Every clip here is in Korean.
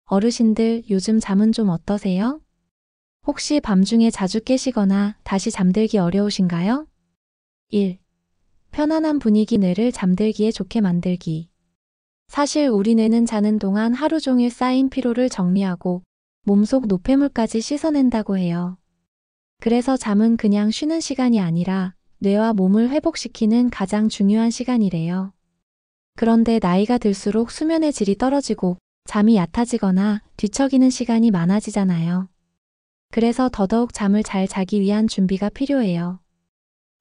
어르신들 요즘 잠은 좀 어떠세요? 혹시 밤중에 자주 깨시거나 다시 잠들기 어려우신가요? 1. 편안한 분위기 뇌를 잠들기에 좋게 만들기. 사실 우리 뇌는 자는 동안 하루 종일 쌓인 피로를 정리하고 몸속 노폐물까지 씻어낸다고 해요. 그래서 잠은 그냥 쉬는 시간이 아니라 뇌와 몸을 회복시키는 가장 중요한 시간이래요. 그런데 나이가 들수록 수면의 질이 떨어지고 잠이 얕아지거나 뒤척이는 시간이 많아지잖아요. 그래서 더더욱 잠을 잘 자기 위한 준비가 필요해요.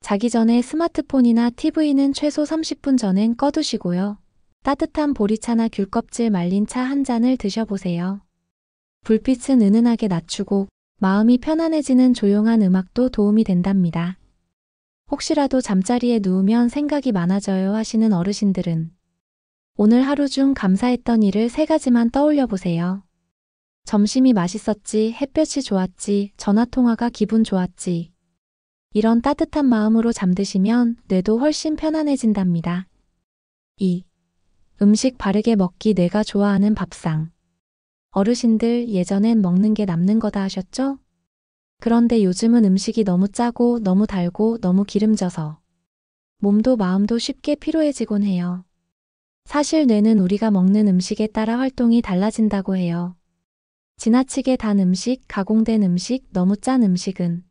자기 전에 스마트폰이나 TV는 최소 30분 전엔 꺼두시고요. 따뜻한 보리차나 귤껍질 말린 차 한 잔을 드셔보세요. 불빛은 은은하게 낮추고 마음이 편안해지는 조용한 음악도 도움이 된답니다. 혹시라도 잠자리에 누우면 생각이 많아져요 하시는 어르신들은 오늘 하루 중 감사했던 일을 3가지만 떠올려 보세요. 점심이 맛있었지, 햇볕이 좋았지, 전화통화가 기분 좋았지. 이런 따뜻한 마음으로 잠드시면 뇌도 훨씬 편안해진답니다. 2. 음식 바르게 먹기 뇌가 좋아하는 밥상. 어르신들 예전엔 먹는 게 남는 거다 하셨죠? 그런데 요즘은 음식이 너무 짜고 너무 달고 너무 기름져서 몸도 마음도 쉽게 피로해지곤 해요. 사실 뇌는 우리가 먹는 음식에 따라 활동이 달라진다고 해요. 지나치게 단 음식, 가공된 음식, 너무 짠 음식은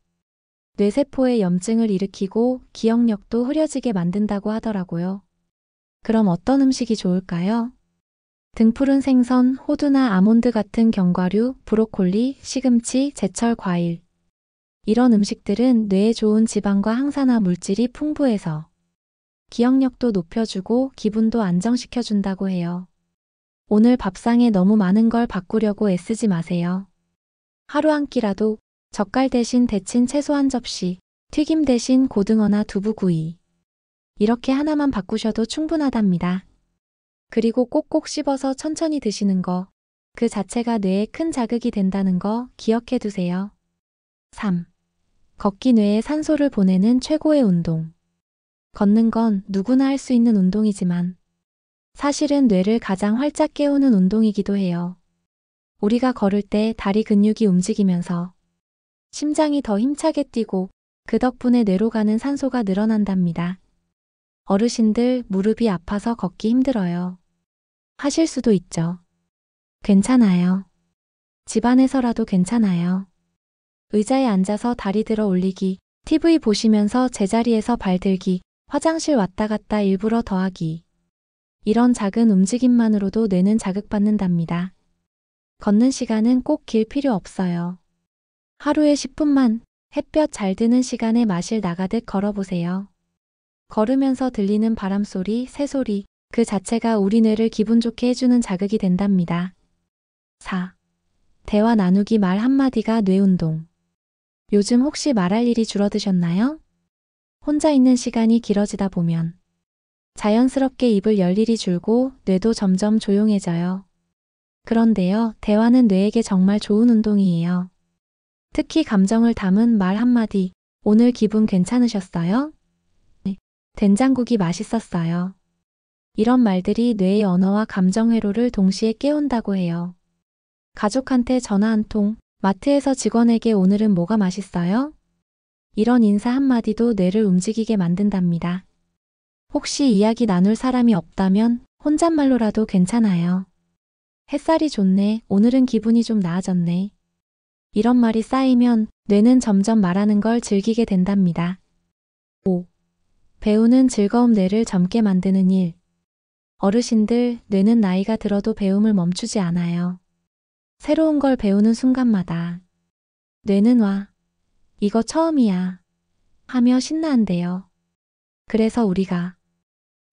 뇌세포에 염증을 일으키고 기억력도 흐려지게 만든다고 하더라고요. 그럼 어떤 음식이 좋을까요? 등푸른 생선, 호두나 아몬드 같은 견과류, 브로콜리, 시금치, 제철 과일. 이런 음식들은 뇌에 좋은 지방과 항산화 물질이 풍부해서 기억력도 높여주고 기분도 안정시켜준다고 해요. 오늘 밥상에 너무 많은 걸 바꾸려고 애쓰지 마세요. 하루 한 끼라도 젓갈 대신 데친 채소 한 접시, 튀김 대신 고등어나 두부구이. 이렇게 하나만 바꾸셔도 충분하답니다. 그리고 꼭꼭 씹어서 천천히 드시는 거, 그 자체가 뇌에 큰 자극이 된다는 거 기억해 두세요. 3. 걷기 뇌에 산소를 보내는 최고의 운동. 걷는 건 누구나 할 수 있는 운동이지만 사실은 뇌를 가장 활짝 깨우는 운동이기도 해요. 우리가 걸을 때 다리 근육이 움직이면서 심장이 더 힘차게 뛰고 그 덕분에 뇌로 가는 산소가 늘어난답니다. 어르신들 무릎이 아파서 걷기 힘들어요. 하실 수도 있죠. 괜찮아요. 집안에서라도 괜찮아요. 의자에 앉아서 다리 들어 올리기, TV 보시면서 제자리에서 발 들기, 화장실 왔다 갔다 일부러 더하기. 이런 작은 움직임만으로도 뇌는 자극받는답니다. 걷는 시간은 꼭 길 필요 없어요. 하루에 10분만 햇볕 잘 드는 시간에 마실 나가듯 걸어보세요. 걸으면서 들리는 바람소리, 새소리, 그 자체가 우리 뇌를 기분 좋게 해주는 자극이 된답니다. 4. 대화 나누기 말 한마디가 뇌운동. 요즘 혹시 말할 일이 줄어드셨나요? 혼자 있는 시간이 길어지다 보면 자연스럽게 입을 열 일이 줄고 뇌도 점점 조용해져요. 그런데요, 대화는 뇌에게 정말 좋은 운동이에요. 특히 감정을 담은 말 한마디, 오늘 기분 괜찮으셨어요? 네. 된장국이 맛있었어요. 이런 말들이 뇌의 언어와 감정 회로를 동시에 깨운다고 해요. 가족한테 전화 한 통, 마트에서 직원에게 오늘은 뭐가 맛있어요? 이런 인사 한마디도 뇌를 움직이게 만든답니다. 혹시 이야기 나눌 사람이 없다면 혼잣말로라도 괜찮아요. 햇살이 좋네, 오늘은 기분이 좀 나아졌네. 이런 말이 쌓이면 뇌는 점점 말하는 걸 즐기게 된답니다. 5. 배우는 즐거움 뇌를 젊게 만드는 일. 어르신들, 뇌는 나이가 들어도 배움을 멈추지 않아요. 새로운 걸 배우는 순간마다 뇌는 와, 이거 처음이야 하며 신나한대요. 그래서 우리가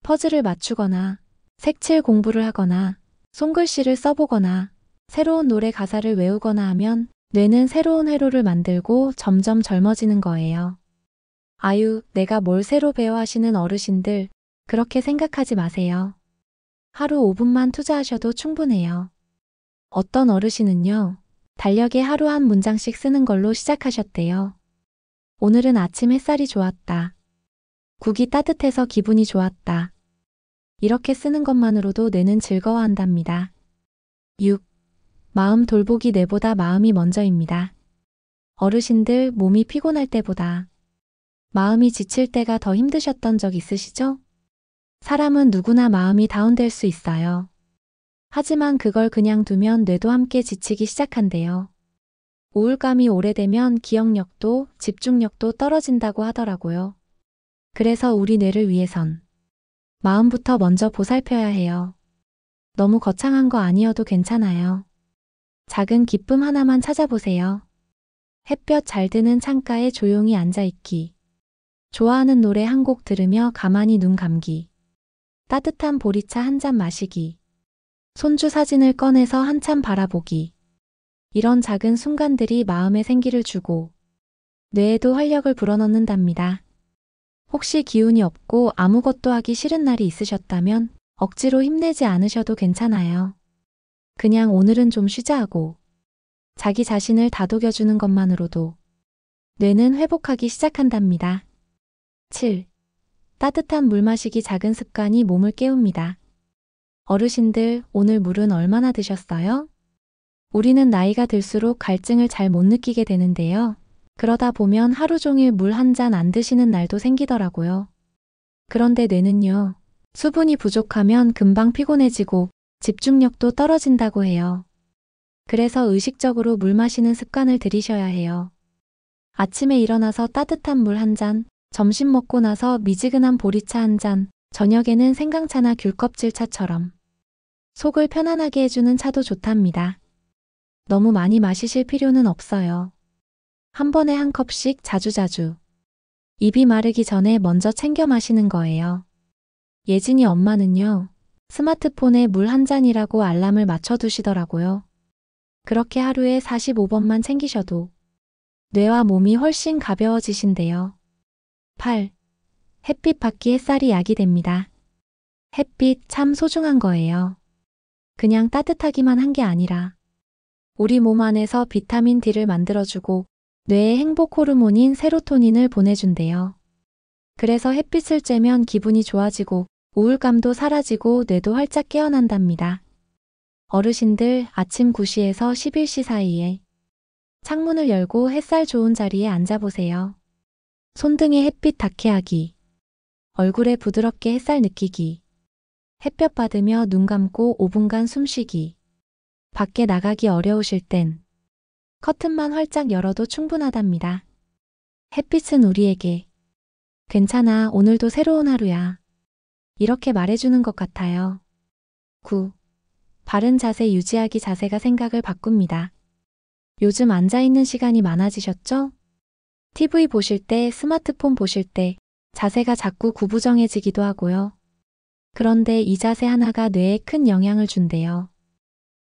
퍼즐을 맞추거나 색칠 공부를 하거나 손글씨를 써보거나 새로운 노래 가사를 외우거나 하면 뇌는 새로운 회로를 만들고 점점 젊어지는 거예요. 아유, 내가 뭘 새로 배워 하시는 어르신들, 그렇게 생각하지 마세요. 하루 5분만 투자하셔도 충분해요. 어떤 어르신은요, 달력에 하루 한 문장씩 쓰는 걸로 시작하셨대요. 오늘은 아침 햇살이 좋았다. 국이 따뜻해서 기분이 좋았다. 이렇게 쓰는 것만으로도 뇌는 즐거워한답니다. 6. 마음 돌보기 뇌보다 마음이 먼저입니다. 어르신들 몸이 피곤할 때보다 마음이 지칠 때가 더 힘드셨던 적 있으시죠? 사람은 누구나 마음이 다운될 수 있어요. 하지만 그걸 그냥 두면 뇌도 함께 지치기 시작한대요. 우울감이 오래되면 기억력도 집중력도 떨어진다고 하더라고요. 그래서 우리 뇌를 위해선 마음부터 먼저 보살펴야 해요. 너무 거창한 거 아니어도 괜찮아요. 작은 기쁨 하나만 찾아보세요. 햇볕 잘 드는 창가에 조용히 앉아있기. 좋아하는 노래 한 곡 들으며 가만히 눈 감기. 따뜻한 보리차 한 잔 마시기. 손주 사진을 꺼내서 한참 바라보기. 이런 작은 순간들이 마음에 생기를 주고 뇌에도 활력을 불어넣는답니다. 혹시 기운이 없고 아무것도 하기 싫은 날이 있으셨다면 억지로 힘내지 않으셔도 괜찮아요. 그냥 오늘은 좀 쉬자 하고 자기 자신을 다독여주는 것만으로도 뇌는 회복하기 시작한답니다. 7. 따뜻한 물 마시기. 작은 습관이 몸을 깨웁니다. 어르신들, 오늘 물은 얼마나 드셨어요? 우리는 나이가 들수록 갈증을 잘 못 느끼게 되는데요. 그러다 보면 하루 종일 물 한 잔 안 드시는 날도 생기더라고요. 그런데 뇌는요, 수분이 부족하면 금방 피곤해지고 집중력도 떨어진다고 해요. 그래서 의식적으로 물 마시는 습관을 들이셔야 해요. 아침에 일어나서 따뜻한 물 한 잔, 점심 먹고 나서 미지근한 보리차 한 잔, 저녁에는 생강차나 귤껍질차처럼 속을 편안하게 해주는 차도 좋답니다. 너무 많이 마시실 필요는 없어요. 한 번에 한 컵씩 자주자주. 입이 마르기 전에 먼저 챙겨 마시는 거예요. 예진이 엄마는요, 스마트폰에 물 한 잔이라고 알람을 맞춰두시더라고요. 그렇게 하루에 45번만 챙기셔도 뇌와 몸이 훨씬 가벼워지신대요. 8. 햇빛 받기. 햇살이 약이 됩니다. 햇빛 참 소중한 거예요. 그냥 따뜻하기만 한 게 아니라 우리 몸 안에서 비타민 D를 만들어주고 뇌에 행복 호르몬인 세로토닌을 보내준대요. 그래서 햇빛을 쬐면 기분이 좋아지고 우울감도 사라지고 뇌도 활짝 깨어난답니다. 어르신들 아침 9시에서 11시 사이에 창문을 열고 햇살 좋은 자리에 앉아보세요. 손등에 햇빛 닿게 하기. 얼굴에 부드럽게 햇살 느끼기. 햇볕 받으며 눈 감고 5분간 숨쉬기. 밖에 나가기 어려우실 땐 커튼만 활짝 열어도 충분하답니다. 햇빛은 우리에게 괜찮아, 오늘도 새로운 하루야. 이렇게 말해주는 것 같아요. 9. 바른 자세 유지하기. 자세가 생각을 바꿉니다. 요즘 앉아있는 시간이 많아지셨죠? TV 보실 때, 스마트폰 보실 때 자세가 자꾸 구부정해지기도 하고요. 그런데 이 자세 하나가 뇌에 큰 영향을 준대요.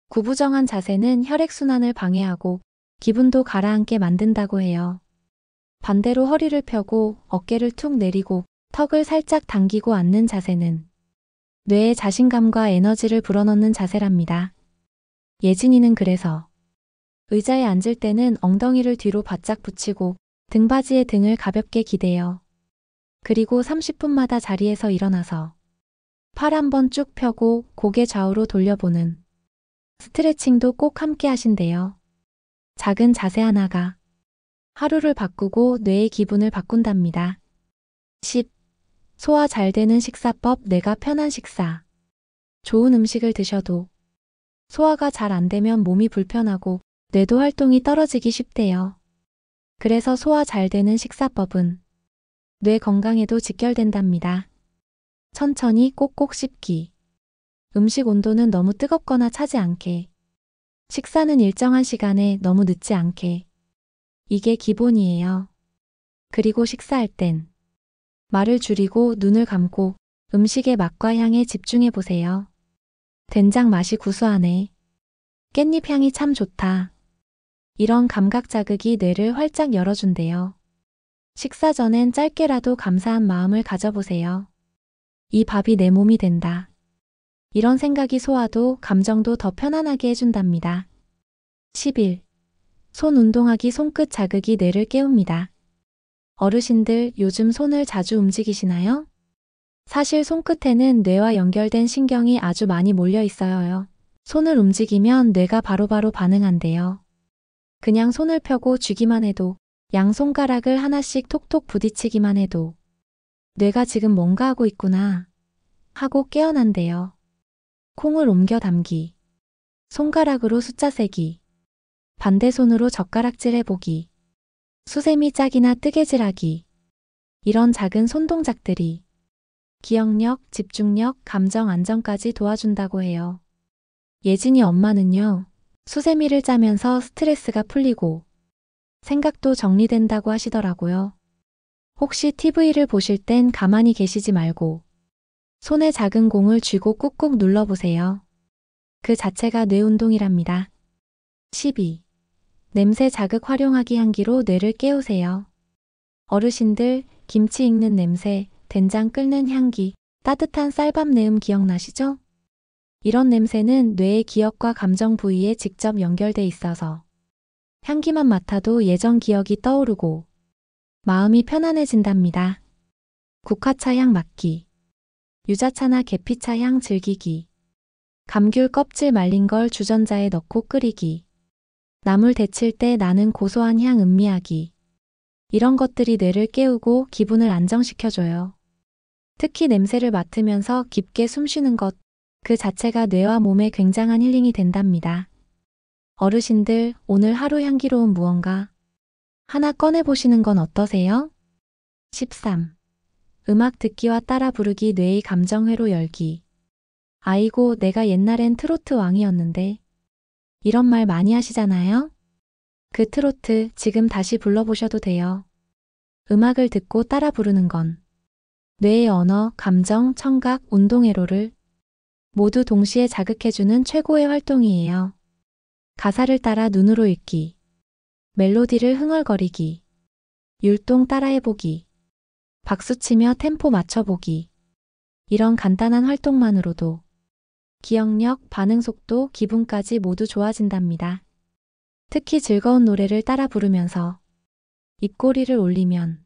구부정한 자세는 혈액순환을 방해하고 기분도 가라앉게 만든다고 해요. 반대로 허리를 펴고 어깨를 툭 내리고 턱을 살짝 당기고 앉는 자세는 뇌에 자신감과 에너지를 불어넣는 자세랍니다. 예진이는 그래서 의자에 앉을 때는 엉덩이를 뒤로 바짝 붙이고 등받이에 등을 가볍게 기대요. 그리고 30분마다 자리에서 일어나서 팔 한번 쭉 펴고 고개 좌우로 돌려보는 스트레칭도 꼭 함께 하신대요. 작은 자세 하나가 하루를 바꾸고 뇌의 기분을 바꾼답니다. 10. 소화 잘 되는 식사법. 뇌가 편한 식사. 좋은 음식을 드셔도 소화가 잘 안 되면 몸이 불편하고 뇌도 활동이 떨어지기 쉽대요. 그래서 소화 잘 되는 식사법은 뇌 건강에도 직결된답니다. 천천히 꼭꼭 씹기. 음식 온도는 너무 뜨겁거나 차지 않게. 식사는 일정한 시간에 너무 늦지 않게. 이게 기본이에요. 그리고 식사할 땐 말을 줄이고 눈을 감고 음식의 맛과 향에 집중해 보세요. 된장 맛이 구수하네. 깻잎 향이 참 좋다. 이런 감각 자극이 뇌를 활짝 열어준대요. 식사 전엔 짧게라도 감사한 마음을 가져보세요. 이 밥이 내 몸이 된다. 이런 생각이 소화도 감정도 더 편안하게 해준답니다. 11. 손 운동하기. 손끝 자극이 뇌를 깨웁니다. 어르신들 요즘 손을 자주 움직이시나요? 사실 손끝에는 뇌와 연결된 신경이 아주 많이 몰려 있어요. 손을 움직이면 뇌가 바로바로 반응한대요. 그냥 손을 펴고 쥐기만 해도, 양손가락을 하나씩 톡톡 부딪히기만 해도 뇌가 지금 뭔가 하고 있구나 하고 깨어난대요. 콩을 옮겨 담기, 손가락으로 숫자 세기, 반대 손으로 젓가락질 해보기, 수세미 짝이나 뜨개질하기. 이런 작은 손동작들이 기억력, 집중력, 감정 안정까지 도와준다고 해요. 예진이 엄마는요, 수세미를 짜면서 스트레스가 풀리고 생각도 정리된다고 하시더라고요. 혹시 TV를 보실 땐 가만히 계시지 말고 손에 작은 공을 쥐고 꾹꾹 눌러보세요. 그 자체가 뇌 운동이랍니다. 12. 냄새 자극 활용하기 향기로 뇌를 깨우세요. 어르신들, 김치 익는 냄새, 된장 끓는 향기, 따뜻한 쌀밥 내음 기억나시죠? 이런 냄새는 뇌의 기억과 감정 부위에 직접 연결돼 있어서 향기만 맡아도 예전 기억이 떠오르고 마음이 편안해진답니다. 국화차 향 맡기, 유자차나 계피차 향 즐기기, 감귤 껍질 말린 걸 주전자에 넣고 끓이기, 나물 데칠 때 나는 고소한 향 음미하기. 이런 것들이 뇌를 깨우고 기분을 안정시켜줘요. 특히 냄새를 맡으면서 깊게 숨 쉬는 것, 그 자체가 뇌와 몸에 굉장한 힐링이 된답니다. 어르신들, 오늘 하루 향기로운 무언가 하나 꺼내보시는 건 어떠세요? 13. 음악 듣기와 따라 부르기 뇌의 감정회로 열기. 아이고, 내가 옛날엔 트로트 왕이었는데. 이런 말 많이 하시잖아요? 그 트로트 지금 다시 불러보셔도 돼요. 음악을 듣고 따라 부르는 건 뇌의 언어, 감정, 청각, 운동회로를 모두 동시에 자극해주는 최고의 활동이에요. 가사를 따라 눈으로 읽기, 멜로디를 흥얼거리기, 율동 따라해보기, 박수치며 템포 맞춰보기. 이런 간단한 활동만으로도 기억력, 반응 속도, 기분까지 모두 좋아진답니다. 특히 즐거운 노래를 따라 부르면서 입꼬리를 올리면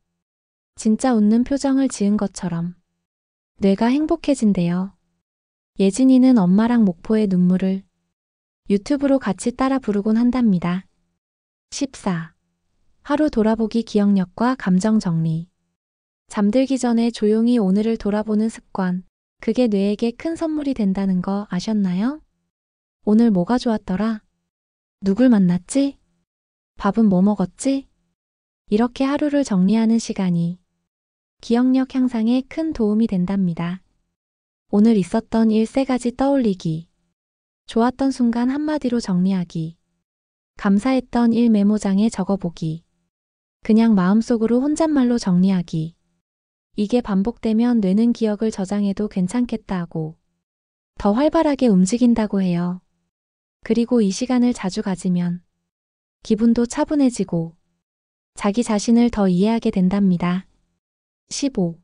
진짜 웃는 표정을 지은 것처럼 뇌가 행복해진대요. 예진이는 엄마랑 목포의 눈물을 유튜브로 같이 따라 부르곤 한답니다. 14. 하루 돌아보기 기억력과 감정 정리. 잠들기 전에 조용히 오늘을 돌아보는 습관, 그게 뇌에게 큰 선물이 된다는 거 아셨나요? 오늘 뭐가 좋았더라? 누굴 만났지? 밥은 뭐 먹었지? 이렇게 하루를 정리하는 시간이 기억력 향상에 큰 도움이 된답니다. 오늘 있었던 일 3가지 떠올리기, 좋았던 순간 한마디로 정리하기, 감사했던 일 메모장에 적어보기, 그냥 마음속으로 혼잣말로 정리하기. 이게 반복되면 뇌는 기억을 저장해도 괜찮겠다 하고 더 활발하게 움직인다고 해요. 그리고 이 시간을 자주 가지면 기분도 차분해지고 자기 자신을 더 이해하게 된답니다. 15.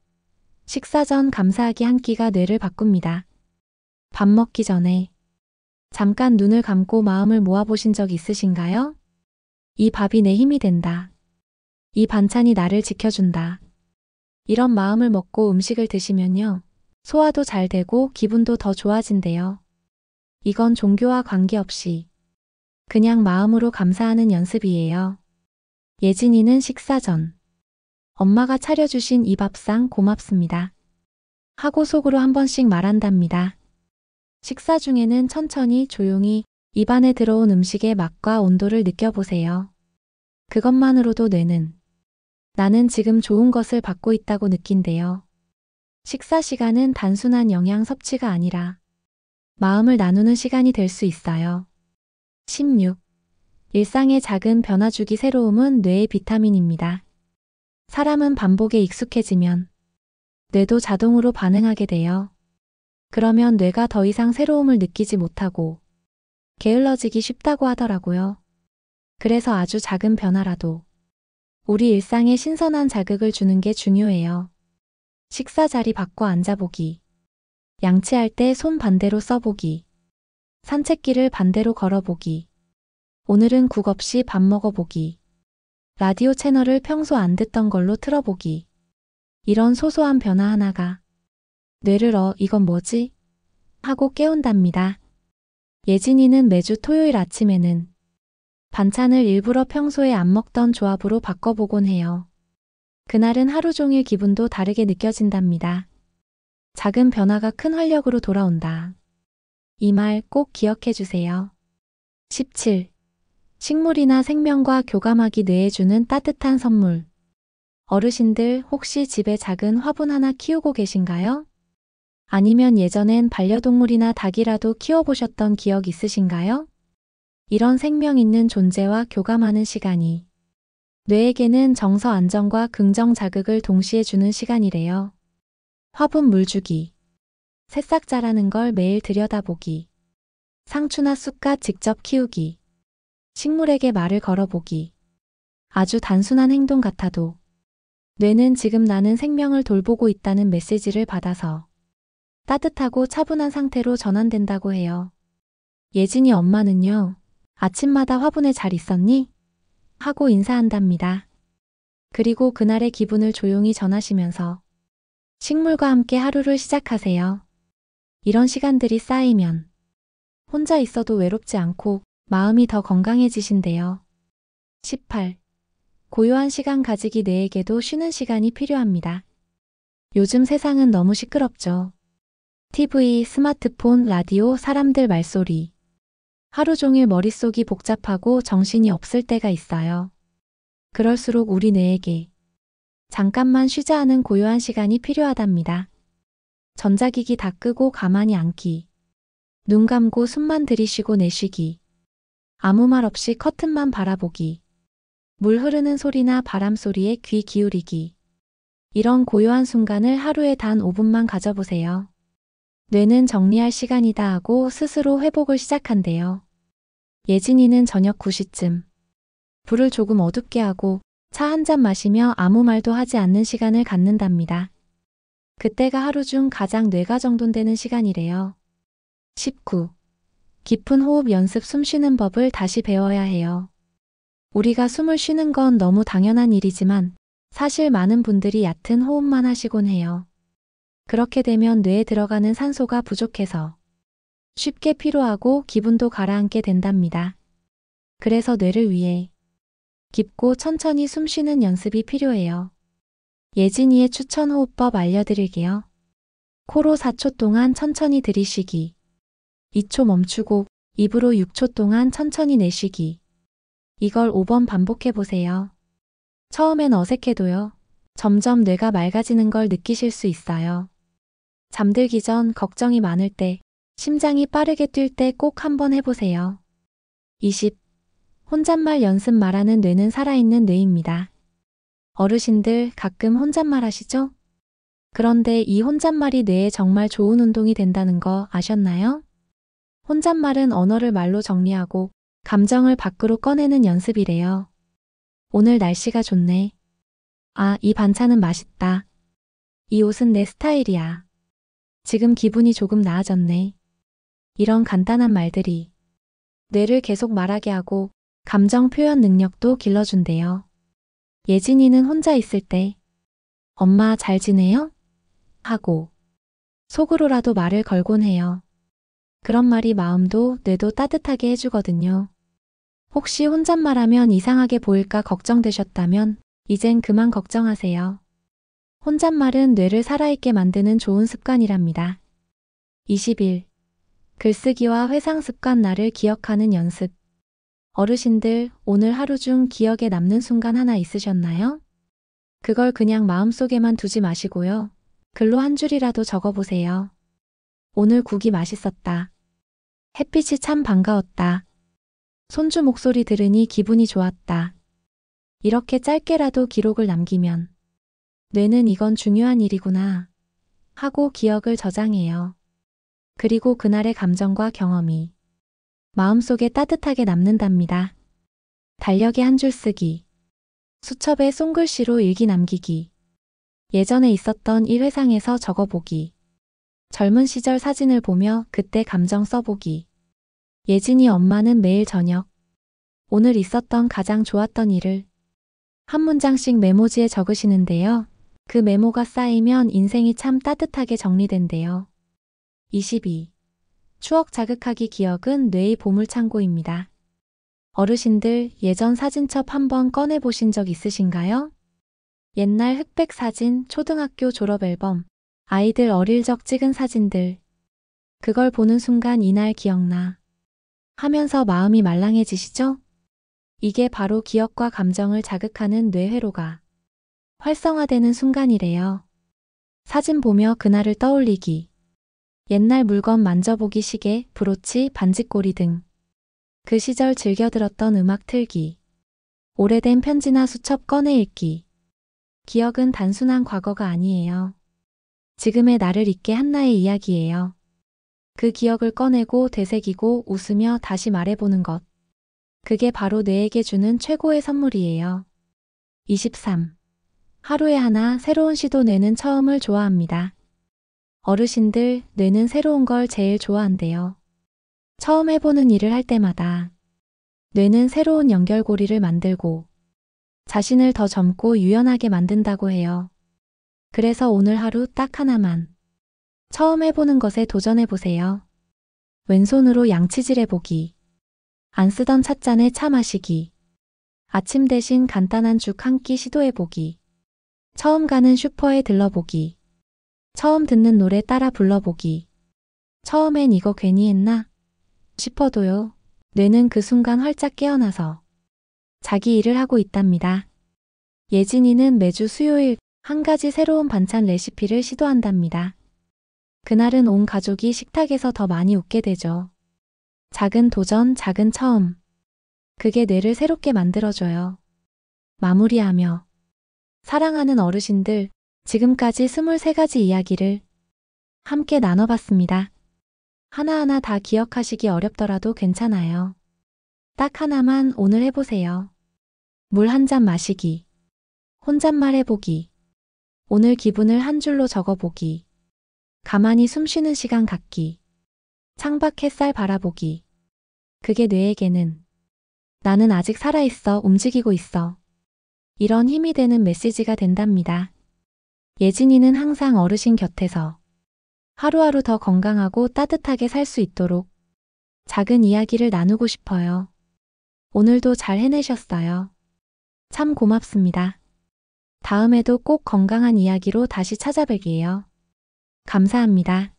식사 전 감사하기 한 끼가 뇌를 바꿉니다. 밥 먹기 전에 잠깐 눈을 감고 마음을 모아보신 적 있으신가요? 이 밥이 내 힘이 된다. 이 반찬이 나를 지켜준다. 이런 마음을 먹고 음식을 드시면요, 소화도 잘 되고 기분도 더 좋아진대요. 이건 종교와 관계없이 그냥 마음으로 감사하는 연습이에요. 예진이는 식사 전 엄마가 차려주신 이 밥상 고맙습니다 하고 속으로 한 번씩 말한답니다. 식사 중에는 천천히 조용히 입안에 들어온 음식의 맛과 온도를 느껴보세요. 그것만으로도 뇌는 나는 지금 좋은 것을 받고 있다고 느낀대요. 식사 시간은 단순한 영양 섭취가 아니라 마음을 나누는 시간이 될 수 있어요. 16. 일상의 작은 변화 주기 새로움은 뇌의 비타민입니다. 사람은 반복에 익숙해지면 뇌도 자동으로 반응하게 돼요. 그러면 뇌가 더 이상 새로움을 느끼지 못하고 게을러지기 쉽다고 하더라고요. 그래서 아주 작은 변화라도 우리 일상에 신선한 자극을 주는 게 중요해요. 식사 자리 바꿔 앉아보기, 양치할 때 손 반대로 써보기, 산책길을 반대로 걸어보기, 오늘은 국 없이 밥 먹어보기, 라디오 채널을 평소 안 듣던 걸로 틀어보기. 이런 소소한 변화 하나가 뇌를 이건 뭐지? 하고 깨운답니다. 예진이는 매주 토요일 아침에는 반찬을 일부러 평소에 안 먹던 조합으로 바꿔보곤 해요. 그날은 하루 종일 기분도 다르게 느껴진답니다. 작은 변화가 큰 활력으로 돌아온다. 이 말 꼭 기억해 주세요. 17. 식물이나 생명과 교감하기 뇌에 주는 따뜻한 선물. 어르신들 혹시 집에 작은 화분 하나 키우고 계신가요? 아니면 예전엔 반려동물이나 닭이라도 키워보셨던 기억 있으신가요? 이런 생명 있는 존재와 교감하는 시간이 뇌에게는 정서 안정과 긍정 자극을 동시에 주는 시간이래요. 화분 물 주기, 새싹 자라는 걸 매일 들여다보기, 상추나 쑥갓 직접 키우기, 식물에게 말을 걸어보기. 아주 단순한 행동 같아도 뇌는 지금 나는 생명을 돌보고 있다는 메시지를 받아서 따뜻하고 차분한 상태로 전환된다고 해요. 예진이 엄마는요, 아침마다 화분에 잘 있었니? 하고 인사한답니다. 그리고 그날의 기분을 조용히 전하시면서 식물과 함께 하루를 시작하세요. 이런 시간들이 쌓이면 혼자 있어도 외롭지 않고 마음이 더 건강해지신대요. 18. 고요한 시간 가지기 뇌에게도 쉬는 시간이 필요합니다. 요즘 세상은 너무 시끄럽죠. TV, 스마트폰, 라디오, 사람들 말소리. 하루 종일 머릿속이 복잡하고 정신이 없을 때가 있어요. 그럴수록 우리 뇌에게 잠깐만 쉬자 하는 고요한 시간이 필요하답니다. 전자기기 다 끄고 가만히 앉기. 눈 감고 숨만 들이쉬고 내쉬기. 아무 말 없이 커튼만 바라보기. 물 흐르는 소리나 바람 소리에 귀 기울이기. 이런 고요한 순간을 하루에 단 5분만 가져보세요. 뇌는 정리할 시간이다 하고 스스로 회복을 시작한대요. 예진이는 저녁 9시쯤 불을 조금 어둡게 하고 차 한 잔 마시며 아무 말도 하지 않는 시간을 갖는답니다. 그때가 하루 중 가장 뇌가 정돈되는 시간이래요. 19. 깊은 호흡 연습. 숨 쉬는 법을 다시 배워야 해요. 우리가 숨을 쉬는 건 너무 당연한 일이지만 사실 많은 분들이 얕은 호흡만 하시곤 해요. 그렇게 되면 뇌에 들어가는 산소가 부족해서 쉽게 피로하고 기분도 가라앉게 된답니다. 그래서 뇌를 위해 깊고 천천히 숨 쉬는 연습이 필요해요. 예진이의 추천 호흡법 알려드릴게요. 코로 4초 동안 천천히 들이쉬기. 2초 멈추고 입으로 6초 동안 천천히 내쉬기. 이걸 5번 반복해보세요. 처음엔 어색해도요. 점점 뇌가 맑아지는 걸 느끼실 수 있어요. 잠들기 전 걱정이 많을 때, 심장이 빠르게 뛸 때 꼭 한번 해보세요. 20. 혼잣말 연습. 말하는 뇌는 살아있는 뇌입니다. 어르신들 가끔 혼잣말 하시죠? 그런데 이 혼잣말이 뇌에 정말 좋은 운동이 된다는 거 아셨나요? 혼잣말은 언어를 말로 정리하고 감정을 밖으로 꺼내는 연습이래요. 오늘 날씨가 좋네. 아, 이 반찬은 맛있다. 이 옷은 내 스타일이야. 지금 기분이 조금 나아졌네. 이런 간단한 말들이 뇌를 계속 말하게 하고 감정 표현 능력도 길러준대요. 예진이는 혼자 있을 때 엄마 잘 지내요? 하고 속으로라도 말을 걸곤 해요. 그런 말이 마음도 뇌도 따뜻하게 해주거든요. 혹시 혼잣말하면 이상하게 보일까 걱정되셨다면 이젠 그만 걱정하세요. 혼잣말은 뇌를 살아있게 만드는 좋은 습관이랍니다. 21. 글쓰기와 회상 습관. 나를 기억하는 연습. 어르신들, 오늘 하루 중 기억에 남는 순간 하나 있으셨나요? 그걸 그냥 마음속에만 두지 마시고요. 글로 한 줄이라도 적어보세요. 오늘 국이 맛있었다. 햇빛이 참 반가웠다. 손주 목소리 들으니 기분이 좋았다. 이렇게 짧게라도 기록을 남기면 뇌는 이건 중요한 일이구나 하고 기억을 저장해요. 그리고 그날의 감정과 경험이 마음속에 따뜻하게 남는답니다. 달력에 한 줄 쓰기. 수첩에 손글씨로 일기 남기기. 예전에 있었던 일 회상에서 적어보기. 젊은 시절 사진을 보며 그때 감정 써보기. 예진이 엄마는 매일 저녁 오늘 있었던 가장 좋았던 일을 한 문장씩 메모지에 적으시는데요. 그 메모가 쌓이면 인생이 참 따뜻하게 정리된대요. 22. 추억 자극하기 기억은 뇌의 보물창고입니다. 어르신들 예전 사진첩 한번 꺼내보신 적 있으신가요? 옛날 흑백 사진, 초등학교 졸업 앨범, 아이들 어릴 적 찍은 사진들. 그걸 보는 순간 이날 기억나 하면서 마음이 말랑해지시죠? 이게 바로 기억과 감정을 자극하는 뇌회로가 활성화되는 순간이래요. 사진 보며 그날을 떠올리기. 옛날 물건 만져보기 시계, 브로치, 반지꼬리 등. 그 시절 즐겨 들었던 음악 틀기. 오래된 편지나 수첩 꺼내 읽기. 기억은 단순한 과거가 아니에요. 지금의 나를 잊게 한나의 이야기예요. 그 기억을 꺼내고 되새기고 웃으며 다시 말해보는 것. 그게 바로 뇌에게 주는 최고의 선물이에요. 23. 하루에 하나 새로운 시도. 뇌는 처음을 좋아합니다. 어르신들, 뇌는 새로운 걸 제일 좋아한대요. 처음 해보는 일을 할 때마다 뇌는 새로운 연결고리를 만들고 자신을 더 젊고 유연하게 만든다고 해요. 그래서 오늘 하루 딱 하나만 처음 해보는 것에 도전해보세요. 왼손으로 양치질 해보기. 안 쓰던 찻잔에 차 마시기. 아침 대신 간단한 죽 한 끼 시도해보기. 처음 가는 슈퍼에 들러보기. 처음 듣는 노래 따라 불러보기. 처음엔 이거 괜히 했나 싶어도요. 뇌는 그 순간 활짝 깨어나서 자기 일을 하고 있답니다. 예진이는 매주 수요일 한 가지 새로운 반찬 레시피를 시도한답니다. 그날은 온 가족이 식탁에서 더 많이 웃게 되죠. 작은 도전, 작은 처음. 그게 뇌를 새롭게 만들어줘요. 마무리하며 사랑하는 어르신들, 지금까지 23가지 이야기를 함께 나눠봤습니다. 하나하나 다 기억하시기 어렵더라도 괜찮아요. 딱 하나만 오늘 해보세요. 물 한 잔 마시기. 혼잣말 해보기. 오늘 기분을 한 줄로 적어보기. 가만히 숨 쉬는 시간 갖기. 창밖 햇살 바라보기. 그게 뇌에게는 나는 아직 살아있어, 움직이고 있어. 이런 힘이 되는 메시지가 된답니다. 예진이는 항상 어르신 곁에서 하루하루 더 건강하고 따뜻하게 살 수 있도록 작은 이야기를 나누고 싶어요. 오늘도 잘 해내셨어요. 참 고맙습니다. 다음에도 꼭 건강한 이야기로 다시 찾아뵐게요. 감사합니다.